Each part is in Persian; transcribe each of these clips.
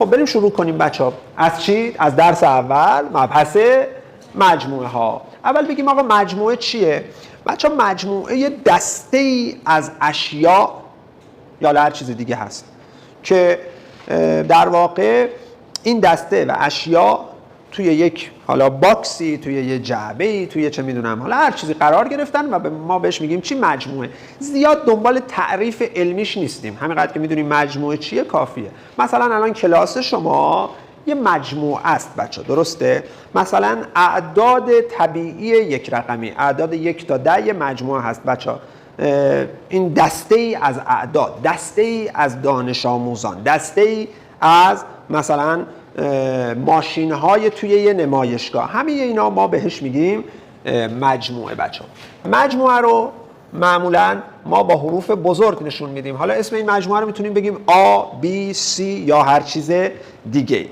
خب بریم شروع کنیم بچه‌ها. از چی؟ از درس اول، مبحث مجموعه ها. اول بگیم آقا مجموعه چیه؟ بچه‌ها مجموعه یه دسته‌ای از اشیا یا هر چیز دیگه هست که در واقع این دسته و اشیا توی یک حالا باکسی، توی یه جعبه‌ای، توی چه میدونم حالا هر چیزی قرار گرفتن و ما بهش میگیم چی؟ مجموعه. زیاد دنبال تعریف علمیش نیستیم، همینقدر که میدونیم مجموعه چیه کافیه. مثلا الان کلاس شما یه مجموعه است بچه، درسته؟ مثلا اعداد طبیعی یک رقمی، اعداد 1 تا 10 یه مجموعه هست بچه. این دسته ای از اعداد، دسته ای از دانش آموزان، دسته ای از مثلا ماشین های توی یه نمایشگاه، همه اینا ما بهش میگیم مجموعه بچه. مجموعه رو معمولا ما با حروف بزرگ نشون میدیم. حالا اسم این مجموعه رو میتونیم بگیم A, B, C یا هر چیز دیگه.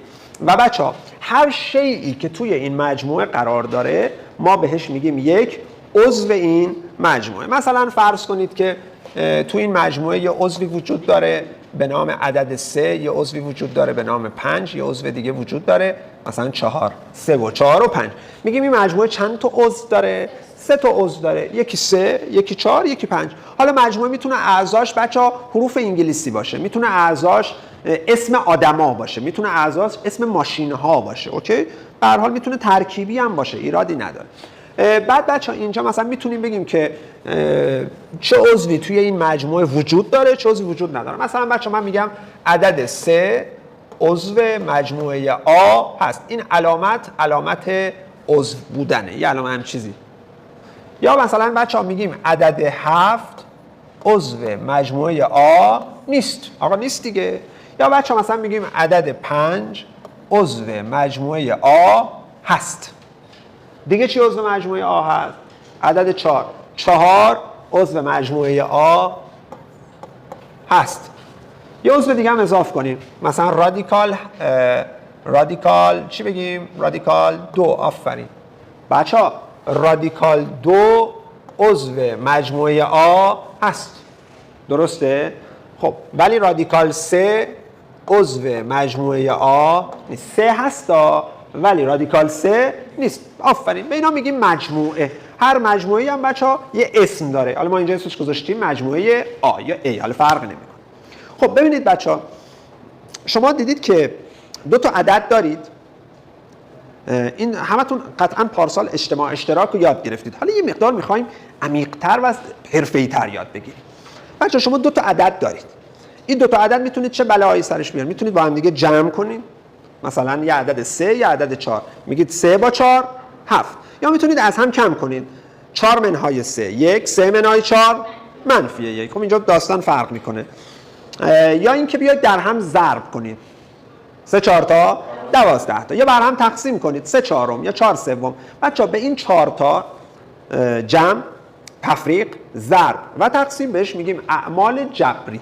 و بچه ها هر شیئی که توی این مجموعه قرار داره ما بهش میگیم یک عضو این مجموعه. مثلا فرض کنید که توی این مجموعه یه عضوی وجود داره به نام عدد 3، یه عضوی وجود داره به نام 5، یه عضو دیگه وجود داره مثلا 4، 3 و 4 و 5. میگیم این مجموعه چند تا عضو داره؟ 3 تا عضو داره، یکی 3، یکی 4، یکی 5. حالا مجموعه میتونه اعضاش بچا حروف انگلیسی باشه، میتونه اعضاش اسم آدما باشه، میتونه اعضاش اسم ماشین ها باشه، اوکی؟ به هر حال میتونه ترکیبی هم باشه، ایرادی نداره. بعد بچه اینجا مثلا میتونیم بگیم که چه عضوی توی این مجموعه وجود داره، چه عضوی وجود نداره. مثلا بچه من میگم عدد 3 عضو مجموعه آ هست، این علامت عضو بودنه، یه علامه هم چیزی. یا مثلا بچه میگیم عدد 7 عضو مجموعه آ نیست، آقا نیست دیگه. یا بچه مثلا میگیم عدد 5 عضو مجموعه آ هست. دیگه چی عضو مجموعه آ هست؟ عدد 4 عضو مجموعه آ هست. یه عضو دیگه هم اضافه کنیم، مثلا رادیکال چی بگیم؟ رادیکال 2. آفرین بچه‌ها، رادیکال 2 عضو مجموعه آ هست، درسته؟ خب ولی رادیکال 3 عضو مجموعه آ نیست. 3 هستا ولی رادیکال 3 نیست. آفرین، به اینا میگیم مجموعه. هر مجموعه‌ای هم بچه‌ها یه اسم داره. حالا ما اینجا اسمش گذاشتیم مجموعه آ یا ای، حالا فرق نمیکنه. خب ببینید بچه‌ها، شما دیدید که 2 تا عدد دارید. این همتون قطعاً پارسال اجتماع اشتراک رو یاد گرفتید. حالا یه مقدار می‌خوایم عمیق‌تر و حرفه‌ای‌تر یاد بگیرید. بچه‌ها شما 2 تا عدد دارید. این 2 تا عدد میتونید چه بلایی سرش بیارید؟ میتونید با هم دیگه جمع کنید. مثلا یه عدد 3، یه عدد 4. میگید 3 با 4 7. یا میتونید از هم کم کنید. 4 منهای 3 1، 3 منهای 4 منفی 1. خب اینجا داستان فرق میکنه. یا اینکه بیاید در هم ضرب کنید. 3 4 تا 12 تا. یا بر هم تقسیم کنید 3 چهارم یا 4 سوم. بچه‌ها به این 4 تا جمع، تفریق، ضرب و تقسیم بهش میگیم اعمال جبری.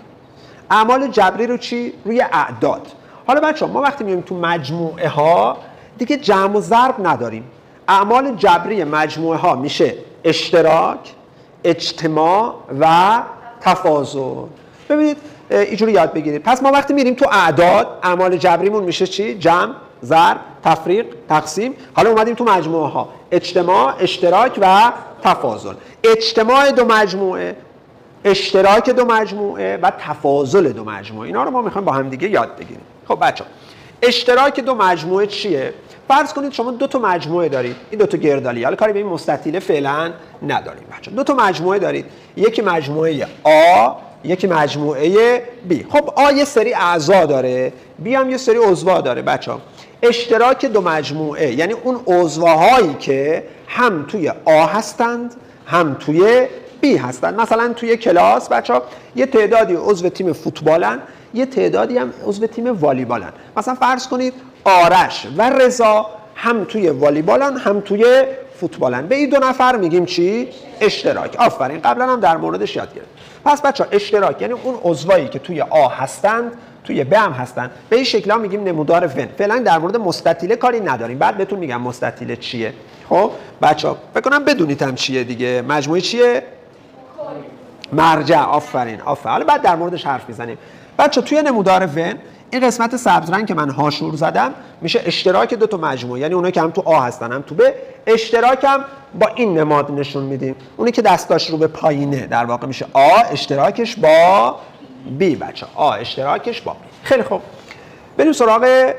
اعمال جبری رو چی؟ روی اعداد. حالا بچه‌ها ما وقتی میایم تو مجموعه ها دیگه جمع و ضرب نداریم. اعمال جبری مجموعه ها میشه اشتراک، اجتماع و تفاضل. ببینید اینجوری یاد بگیرید. پس ما وقتی میریم تو اعداد اعمال جبریمون میشه چی؟ جمع، ضرب، تفریق، تقسیم. حالا اومدیم تو مجموعه ها، اجتماع، اشتراک و تفاضل. اجتماع دو مجموعه، اشتراک دو مجموعه و تفاضل دو مجموعه، اینا رو ما میخوایم با هم دیگه یاد بگیریم. خب بچه‌ها اشتراک دو مجموعه چیه؟ فرض کنید شما 2 تا مجموعه دارید، این 2 تا گردالی، حالا کاری به این مستطیل فعلا نداریم بچه‌ها. 2 تا مجموعه دارید، یکی مجموعه آ، یکی مجموعه بی. خب آ یه سری اعضا داره، بی هم یه سری عضوها داره بچه‌ها. اشتراک دو مجموعه یعنی اون عضوهایی که هم توی آ هستند هم توی بی هستن. مثلا توی کلاس بچه‌ها یه تعدادی عضو تیم فوتبالن، یه تعدادی هم عضو تیم والیبالن. مثلا فرض کنید آرش و رضا هم توی والیبالن هم توی فوتبالن. به این 2 نفر میگیم چی؟ اشتراک. آفرین، قبلا هم در موردش یاد گرفتیم. پس بچه‌ها اشتراک یعنی اون عضوایی که توی آ هستند توی ب هم هستن. به این شکل‌ها میگیم نمودار ون. فعلا در مورد مستطیل کاری نداریم، بعد بهتون میگم مستطیل چیه. خب بچه‌ها فکر کنم بدونید هم چیه دیگه. مجموعه چیه؟ مرجع. آفرین. حالا بعد در موردش حرف میزنیم. بچه‌ها توی نمودار ون این قسمت سبز رنگ که من هاشور زدم میشه اشتراک دو تا مجموعه، یعنی اونایی که هم تو آ هستن هم تو ب. اشتراکم با این نماد نشون میدیم. اونی که دستاش رو به پایینه در واقع میشه آ اشتراکش با بی بچه. آ اشتراکش با بی. خیلی خوب. بریم سراغ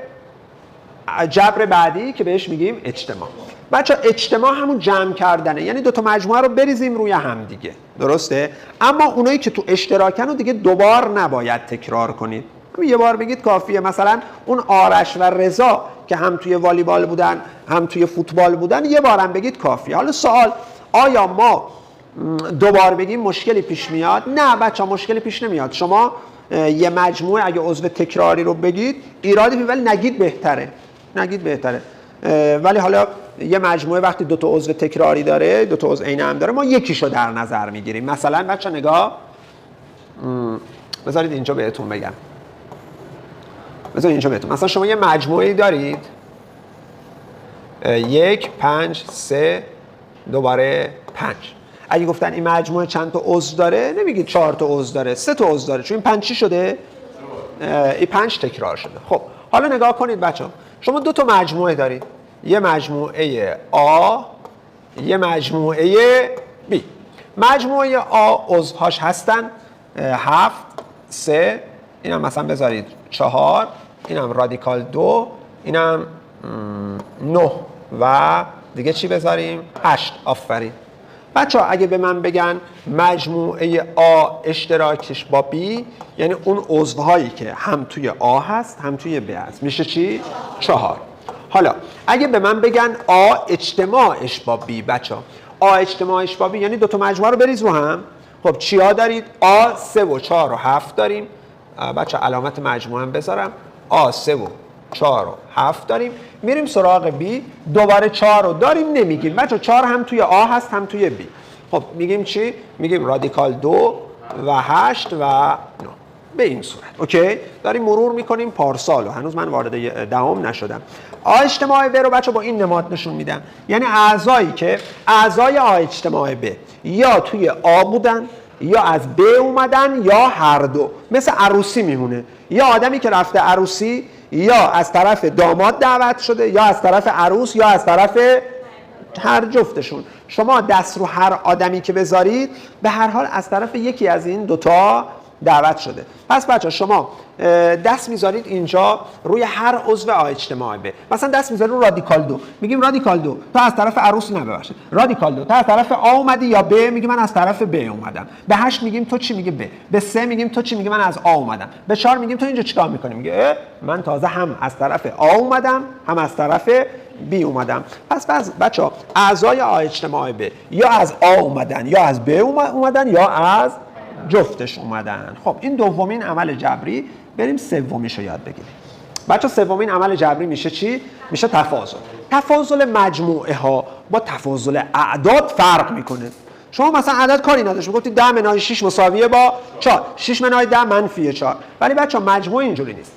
جبر بعدی که بهش میگیم اجتماع. بچه اجتماع همون جمع کردنه، یعنی دو تا مجموعه رو بریزیم روی هم دیگه، درسته؟ اما اونایی که تو اشتراکن رو دیگه دوبار نباید تکرار کنید. یه بار بگید کافیه. مثلا اون آرش و رضا که هم توی والیبال بودن هم توی فوتبال بودن یه بارم بگید کافیه. حالا سوال، آیا ما دوبار بگیم مشکلی پیش میاد؟ نه بچه مشکلی پیش نمیاد. شما یه مجموعه اگه عضو تکراری رو بگید ایرادی ولی نگید بهتره. نگید بهتره. ولی حالا یه مجموعه وقتی دو تا عضو تکراری داره، دو تا عضو عین هم داره، ما یکیشو در نظر میگیریم. مثلا بچه نگاه، بذارید اینجا بهتون بگم. مثلا شما یه مجموعه‌ای دارید 1 5 3 دوباره 5. اگه گفتن این مجموعه چند تا عضو داره نمیگید 4 تا عضو داره، 3 تا عضو داره، چون این 5 چی شده؟ این 5 تکرار شده. خب حالا نگاه کنید بچه‌ها، شما دو تا مجموعه دارید، یه مجموعه آ، یه مجموعه بی. مجموعه آ عضوهاش هستن 7 3، اینم مثلا بذارید 4، اینم رادیکال 2، اینم 9 و دیگه چی بذاریم؟ 8. آفرین. بچه ها اگه به من بگن مجموعه آ اشتراکش با بی، یعنی اون عضوهایی که هم توی آ هست هم توی ب هست، میشه چی؟ 4. حالا اگه به من بگن آ اجتماعش با بی، بچه ها آ اجتماعش با بی یعنی دو تا مجموعه رو بریز رو هم. خب چیا دارید؟ آ 3 و 4 و 7 داریم. بچه علامت مجموعه هم بذارم. آ 3 و 4 و 7 داریم. میریم سراغ بی، دوباره 4 رو داریم نمیگیم. بچه 4 هم توی آ هست هم توی بی. خب میگیم چی؟ میگیم رادیکال 2 و 8 و 9. به این صورت. اوکی؟ داریم مرور میکنیم پارسال و هنوز من وارد دهم نشدم. آ اجتماع ب رو بچه با این نماد نشون میدم. یعنی اعضایی که اعضای آ اجتماع ب یا توی آ بودن یا از ب اومدن یا هر دو. مثل عروسی میمونه. یا آدمی که رفته عروسی یا از طرف داماد دعوت شده یا از طرف عروس یا از طرف هر جفتشون. شما دست رو هر آدمی که بذارید به هر حال از طرف یکی از این دوتا دعوت شده. پس بچه شما دست میذارید اینجا روی هر عضو آ اجتماع ب. مثلا دست میذارید رو رادیکال 2، میگیم رادیکال 2 تو از طرف عروس نببخشید، رادیکال 2 تو از طرف آ اومدی یا ب، میگی من از طرف ب اومدم. به 8 میگیم تو چی؟ میگه ب. به 3 میگیم تو چی؟ میگه من از آ اومدم. به 4 میگیم تو اینجا چیکار میکنی؟ میگه من تازه هم از طرف آ اومدم هم از طرف بی اومدم. پس بچه‌ها اعضای آ اجتماع ب یا از آ اومدن یا از ب اومدن یا از جفتش اومدن. خب این دومین عمل جبری. بریم سومیشو یاد بگیریم. بچه سومین عمل جبری میشه چی؟ میشه تفاضل. تفاضل مجموعه ها با تفاضل اعداد فرق میکنه. شما مثلا عدد کاری نداشت، میگفتید 10 منهای 6 مساویه با 4، 6 منهای 10 منفی 4. ولی بچه مجموعه اینجوری نیست.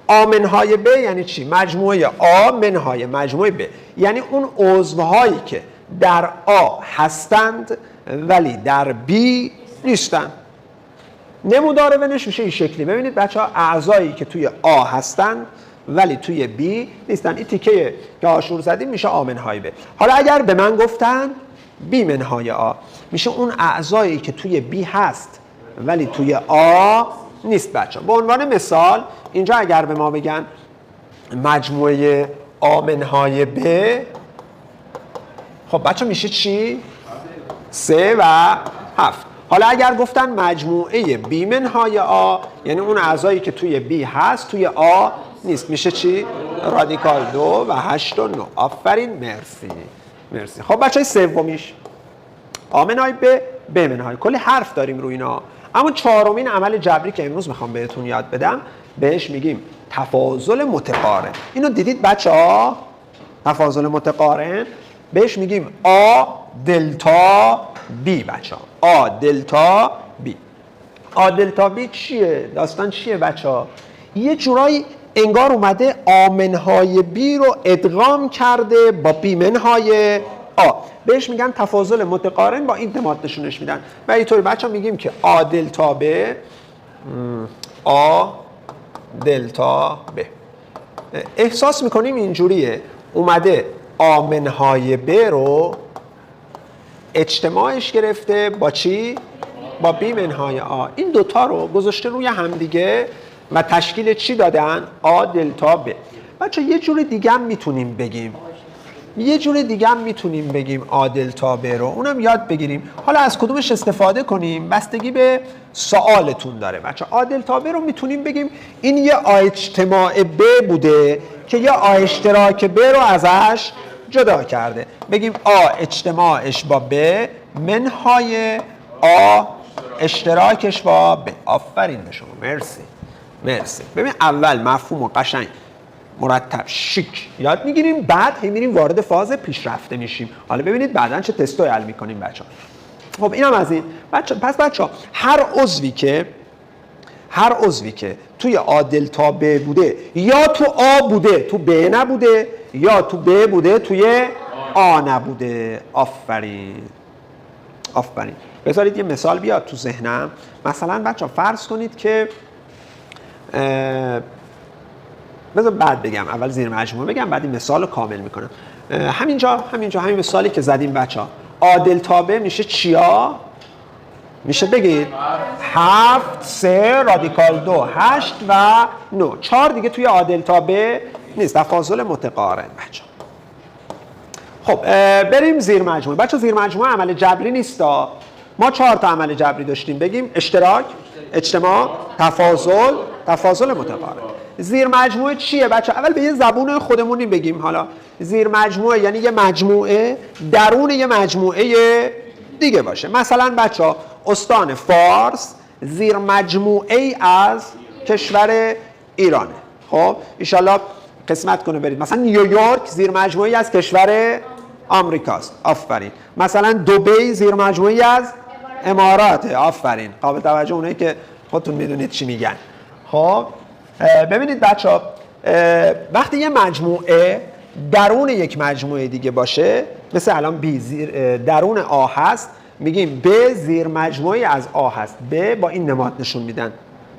آ منهای ب یعنی چی؟ مجموعه آ منهای مجموعه ب یعنی اون عضوهایی که در آ هستند ولی در بی نیستن. نمودار ونش میشه این شکلی. ببینید بچه ها اعضایی که توی آ هستن ولی توی بی نیستن. این تیکه که آشور زدیم میشه آ منهای ب. حالا اگر به من گفتن بی منهای آ، میشه اون اعضایی که توی بی هست ولی توی آ نیست. بچه به عنوان مثال اینجا اگر به ما بگن مجموعه آ منهای ب، خب بچه میشه چی؟ 3 و 7. حالا اگر گفتن مجموعه بی منهای آ، یعنی اون اعضایی که توی بی هست توی آ نیست، میشه چی؟ رادیکال 2 و 8 و 9. آفرین. مرسی. خب بچه های سومیش آ منهای ب منهای، کلی حرف داریم روی اینا. اما چهارمین عمل جبری که امروز میخوام بهتون یاد بدم بهش میگیم تفاضل متقارن. اینو دیدید بچه ها؟ تفاضل متقارن بهش میگیم آ دلتا بی. بچه ها آ دلتا بی. آ دلتا بی چیه؟ داستان چیه بچه ها؟ یه جورایی انگار اومده آ منهای بی رو ادغام کرده با بی منهای آ. بهش میگن تفاضل متقارن، با این نماد نشونش میدن. و اینطوری بچه ها میگیم که آ دلتا ب آ دلتا ب. احساس میکنیم اینجوریه اومده آ منهای ب رو اجتماعش گرفته با چی؟ با بی منهای آ. این دوتا رو گذاشته روی همدیگه و تشکیل چی دادن؟ آ دلتا ب. بچه یه جور دیگه هم میتونیم بگیم آ دلتا ب رو، اونم یاد بگیریم. حالا از کدومش استفاده کنیم بستگی به سوالتون داره. بچه آ دلتا ب رو میتونیم بگیم این یه آ اجتماع ب بوده که یه آ اشتراک ب رو ازش جدا کرده. بگیم آ اجتماعش با ب منهای آ اشتراکش با ب. آفرین به شما، مرسی. ببین اول مفهوم و قشنگ مرتب شیک یاد میگیریم، بعد هی میریم وارد فاز پیشرفته میشیم. حالا ببینید بعداً چه تستایی حل میکنیم بچه‌ها. خب اینم از این. پس بچه‌ها هر عضوی که توی آ دلتا ب بوده یا تو آ بوده تو ب نبوده، یا تو ب بوده توی آ نبوده. آفرین. بذارید یه مثال بیاد تو ذهنم. مثلا بچه‌ها فرض کنید که بذار بعد بگم، اول زیر مجموعه بگم بعد این مثال رو کامل میکنم. همین مثالی که زدیم بچه‌ها، آ دلتا ب میشه چیا؟ میشه بگید 7 3 رادیکال 2 8 و 9. 4 دیگه توی آ دلتا ب نیست، تفاضل متقارن بچه‌ها. خب بریم زیر مجموعه. بچه‌ها زیر مجموعه عمل جبری نیستا. ما 4 تا عمل جبری داشتیم، بگیم اشتراک، اجتماع، تفاضل متقارن. زیر مجموعه چیه بچه؟ اول به یه زبون خودمونی بگیم. حالا زیر مجموعه یعنی یه مجموعه درون یه مجموعه دیگه باشه. مثلا بچه استان فارس زیر مجموعه ای از کشور ایرانه. خب ایشالله قسمت کنه برید. مثلا نیویورک زیر مجموعه ای از کشور آمریکاست. آفرین. مثلا دبی زیر مجموعه ای از اماراته. آفرین. قابل توجه اونایی که خودتون میدونید چی میگن. خب ببینید بچه‌ها وقتی یه مجموعه درون یک مجموعه دیگه باشه، مثل الان بی درون آ هست، میگیم ب زیر مجموعه از آ هست. ب با این نماد نشون میدن،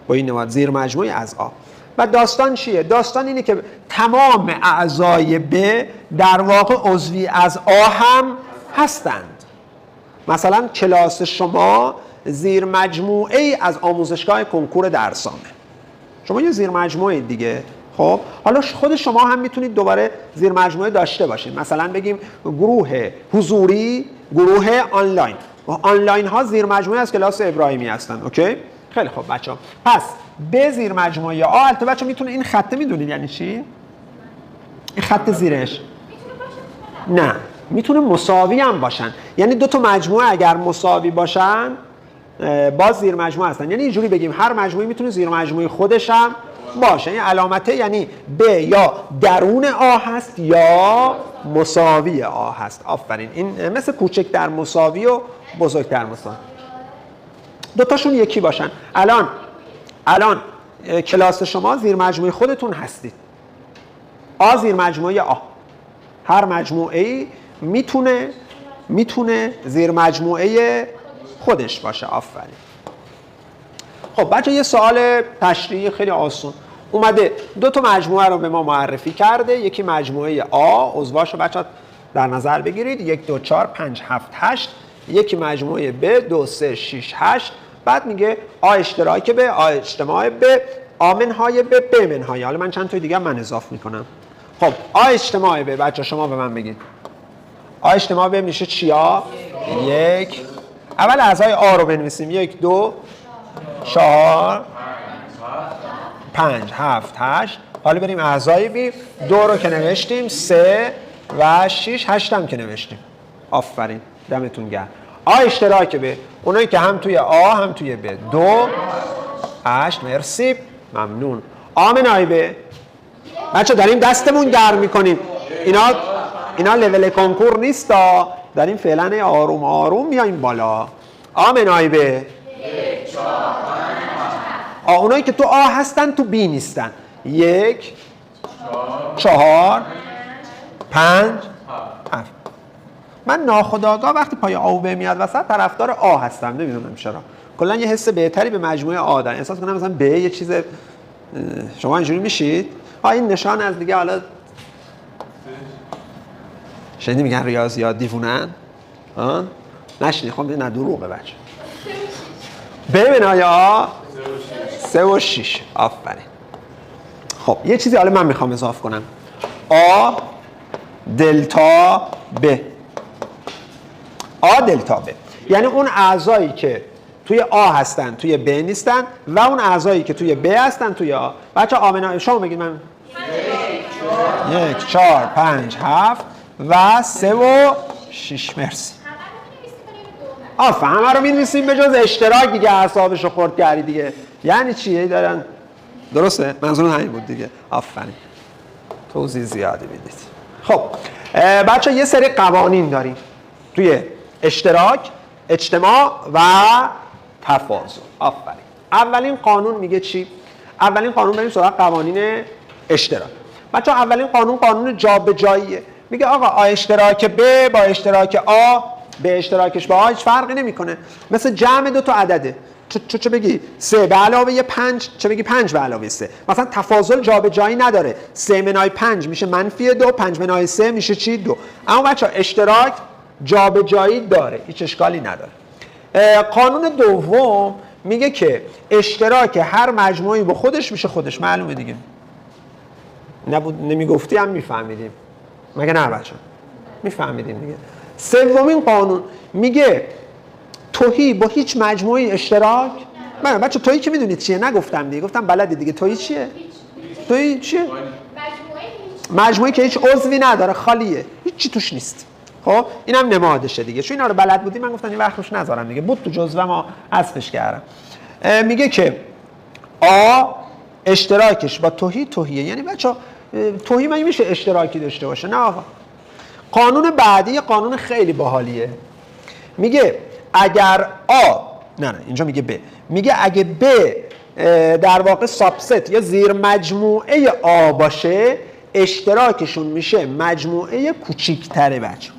با این نماد زیر مجموعه از آ. و داستان چیه؟ داستان اینه که تمام اعضای ب در واقع عضوی از آ هم هستند. مثلا کلاس شما زیر مجموعه ای از آموزشگاه کنکور درسامه. شما یه زیر مجموعه دیگه. خب حالا خود شما هم میتونید دوباره زیر مجموعه داشته باشید. مثلا بگیم گروه حضوری، گروه آنلاین. آنلاین ها زیر مجموعه از کلاس ابراهیمی هستن. اوکی؟ خیلی خوب بچه‌ها. پس به زیر مجموعه آ، البته بچه‌ها میتونه این خط، میدونید یعنی چی؟ این خط زیرش نه، میتونه مساوی هم باشن. یعنی دو تا مجموعه اگر مساوی باشن باز زیر مجموعه هستن. یعنی اینجوری بگیم هر مجموعه میتونه زیر مجموعه خودش هم باشه. این علامته یعنی ب یا درون آ هست یا مساوی آ هست. آفرین. این مثل کوچک در مساوی و بزرگ در مساوی، دوتاشون یکی باشن. الان کلاس شما زیر مجموعه خودتون هستید. آ زیر مجموعه آ. هر مجموعه‌ای میتونه زیر مجموعه خودش باشه. آفرین. خب بچه یه سوال تشریحی خیلی آسون اومده، دو تا مجموعه رو به ما معرفی کرده. یکی مجموعه آ، عضواشو بچه در نظر بگیرید 1 2 4 5 7 8. یکی مجموعه ب 2 3 6 8. بعد میگه آ اشتراک ب، آ اجتماع ب، آ منهای ب، ب منهای. حالا من چند تا دیگه من اضافه میکنم. خب آ اجتماع ب بچه شما به من بگید آ اجتماع ب میشه چیا؟ 1. اول اعضای آ رو بنویسیم. 1 2 4 5 7 8. حالا بریم اعضای بی. 2 رو که نوشتیم، 3 و 6 8 هم که نوشتیم. آفرین. دمتون گرم. آ اشتراک ب، اونایی که هم توی آ هم توی ب. 2 8. مرسی، ممنون. آ منهای ب بچه داریم دستمون گرم میکنیم. اینا لول کنکور نیست، داریم فعلا آروم آروم میایم بالا. آ منهای ب اونایی که تو آ هستن تو بی نیستن. 1 4 5 7. من ناخودآگاه وقتی پای آ و ب میاد وسط طرفدار آ هستم، نمیدونم چرا. کلا یه حس بهتری به مجموعه آ دارم. احساس کنم مثلا ب یه چیز شما اینجوری میشید؟ این نشان از دیگه حالا شنیدی میگن ریاضیات دیوونن؟ نشنید خب نه دروغه بچه. ببین آیا 3 و 6 آفرین. خب یه چیزی حالا من میخوام اضافه کنم. آ دلتا ب. آ دلتا ب یعنی اون اعضایی که توی آ هستن توی ب نیستن و اون اعضایی که توی ب هستن توی آ. بچه آمنا شما بگید من 1 4 5 7 و 3 و 6 مرسی. همه رو می‌نویسیم به جز اشتراک دیگه اعصابشو خورد کردی دیگه. یعنی چیه دارن درسته؟ منظور همین بود دیگه. آفرین. توضیح زیادی میدید. خب بچه یه سری قوانین داریم توی اشتراک، اجتماع و تفاضل. آفرین. اولین قانون میگه چی؟ اولین قانون بریم سراغ قوانین اشتراک. بچه اولین قانون جابجاییه. میگه آقا آ اشتراک ب با اشتراک آ به اشتراکش با آ هیچ فرقی نمیکنه. مثل جمع دو تا عدده. چه بگی 3 به علاوه 5 چه بگی 5 به علاوه 3. مثلا تفاضل جابجایی نداره. 3 منهای 5 میشه -2، 5 منهای 3 میشه چی؟ 2. اما بچه‌ها اشتراک جابجایی داره. هیچ اشکالی نداره. قانون دوم میگه که اشتراک هر مجموعی با خودش میشه خودش. معلومه دیگه. نمیگفتی هم میفهمیدیم. مگه نه بچه‌ها؟ میفهمیدیم دیگه. سومین قانون میگه تهی با هیچ مجموعی اشتراک. من بچه تهی که میدونید چیه؟ نگفتم دیگه. گفتم بلدی دیگه. تهی چیه؟ تهی چیه؟ مجموعی که هیچ عضوی نداره، خالیه، هیچ چی توش نیست. خب اینم نمادشه دیگه. چون اینا رو بلد بودی من گفتم این وقت روش نذارم دیگه. بود تو جزوه ما حذفش کردم. میگه که آ اشتراکش با تهیه. یعنی بچه تهی مگه میشه اشتراکی داشته باشه؟ نه آقا. قانون بعدی یه قانون خیلی باحالیه. میگه اگر آ نه اینجا میگه ب. میگه اگه ب در واقع سابست یا زیر مجموعه آ باشه اشتراکشون میشه مجموعه کوچیک‌تره. بچه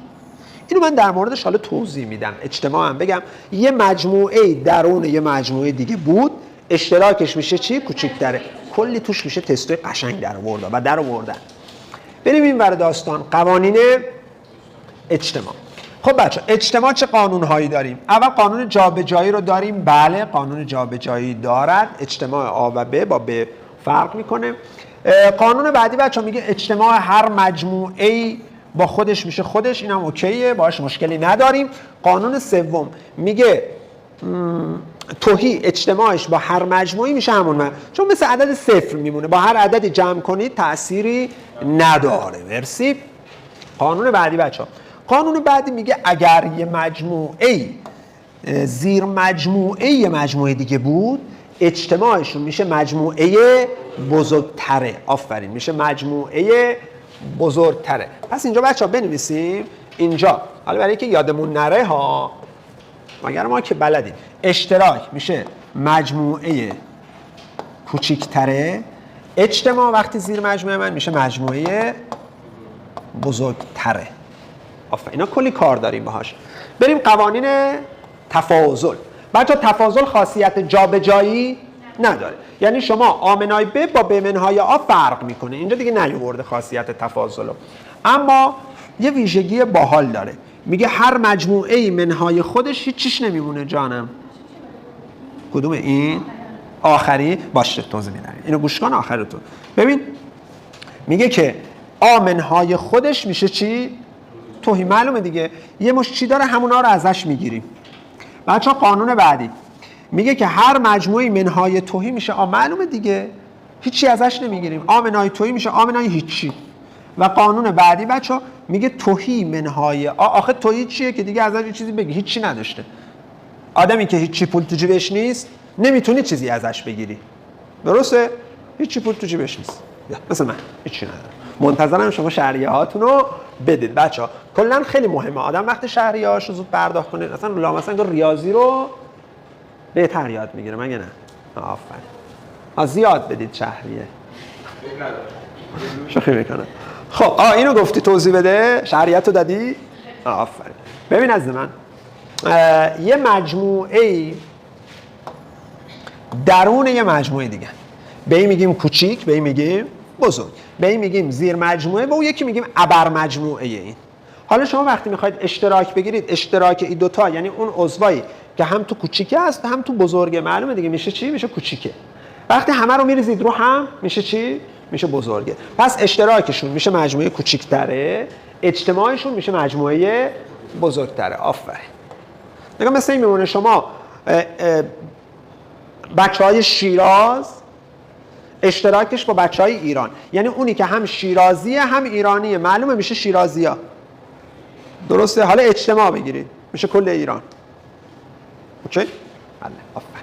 اینو من در موردش حالا توضیح میدم. اجتماع هم بگم یه مجموعه درون یه مجموعه دیگه بود اشتراکش میشه چی؟ کوچیک‌تره. کلی توش میشه تستای قشنگ در آوردن و در آوردن. بریم این ور داستان. قوانین اجتماع. خب بچه اجتماع چه قانون‌هایی داریم؟ اول قانون جابجایی رو داریم. بله قانون جابجایی دارد. اجتماع آ و ب با ب فرق میکنه. قانون بعدی بچه میگه اجتماع هر مجموعه‌ای با خودش میشه خودش. اینم اوکیه، باهاش مشکلی نداریم. قانون سوم میگه تهی اجتماعش با هر مجموعی میشه همون چون مثل عدد 0 میمونه. با هر عددی جمع کنید تأثیری نداره. مرسی. قانون بعدی بچه قانون بعدی میگه اگر یه مجموعه زیر مجموعه یه مجموعه دیگه بود اجتماعشون میشه مجموعه بزرگتره. آفرین. میشه مجموعه بزرگتره. پس اینجا بچه ها بنویسیم اینجا حالا برای که یادمون نره ها مگر ما که بلدیم. اشتراک میشه مجموعه کوچیکتره. اجتماع وقتی زیر مجموعه من میشه مجموعه بزرگتره. آفرین. اینا کلی کار داریم باهاش. بریم قوانین تفاضل. بچه تفاضل خاصیت جابجایی نداره. یعنی شما آ منهای ب با ب منهای آ فرق میکنه. اینجا دیگه نیاورده خاصیت تفاضل رو. اما یه ویژگی باحال داره. میگه هر مجموعه منهای خودش هیچیش نمیمونه. جانم کدوم این؟ آخری؟ باشه توضیح میدم. اینو گوش کن آخر تو. ببین میگه که آ منهای خودش میشه چی؟ تهی. معلومه دیگه. یه مش چی داره همونا رو ازش میگیریم. بچه‌ها قانون بعدی میگه که هر مجموعه منهای تهی میشه آ. معلومه دیگه. هیچی ازش نمیگیریم. آ منهای تهی میشه آ منهای هیچی. و قانون بعدی بچه‌ها میگه تهی منهای آ. آخه تهی چیه که دیگه ازش چیزی بگی؟ هیچی نداشته. آدمی که هیچی پول تو جیبش نیست نمیتونی چیزی ازش بگیری. درسته؟ هیچی پول تو جیبش نیست. مثل من هیچی ندارم. منتظرم شما شهریه هاتون رو بدید بچه‌ها. کلا خیلی مهمه آدم وقتی شهریه هاشو زود پرداخت کنه. مثلا ریاضی رو بهتر یاد میگیره. مگه نه؟ آفرین. زیاد بدید شهریه. شوخی میکنم. خب اینو گفتی توضیح بده. شهریه تو دادی؟ آفرین. ببین از من یه مجموعه درون یه مجموعه دیگه. به این میگیم کوچیک، به این میگیم بزرگ. به این میگیم زیر مجموعه، به اون یکی میگیم ابر مجموعه این. حالا شما وقتی میخواید اشتراک بگیرید، اشتراک این دوتا یعنی اون عضوایی که هم تو کوچیکه هست هم تو بزرگه، معلومه دیگه میشه چی؟ میشه کوچیکه. وقتی همه رو میریزید رو هم میشه چی؟ میشه بزرگه. پس اشتراکشون میشه مجموعه کوچیک‌تره، اجتماعشون میشه مجموعه بزرگتره. آفرین. نگاه مثل این میمونه شما بچهای شیراز اشتراکش با بچهای ایران، یعنی اونی که هم شیرازیه هم ایرانیه، معلومه میشه شیرازیا. درسته؟ حالا اجتماع بگیرید میشه کل ایران. اوکی؟ بله. آفرین.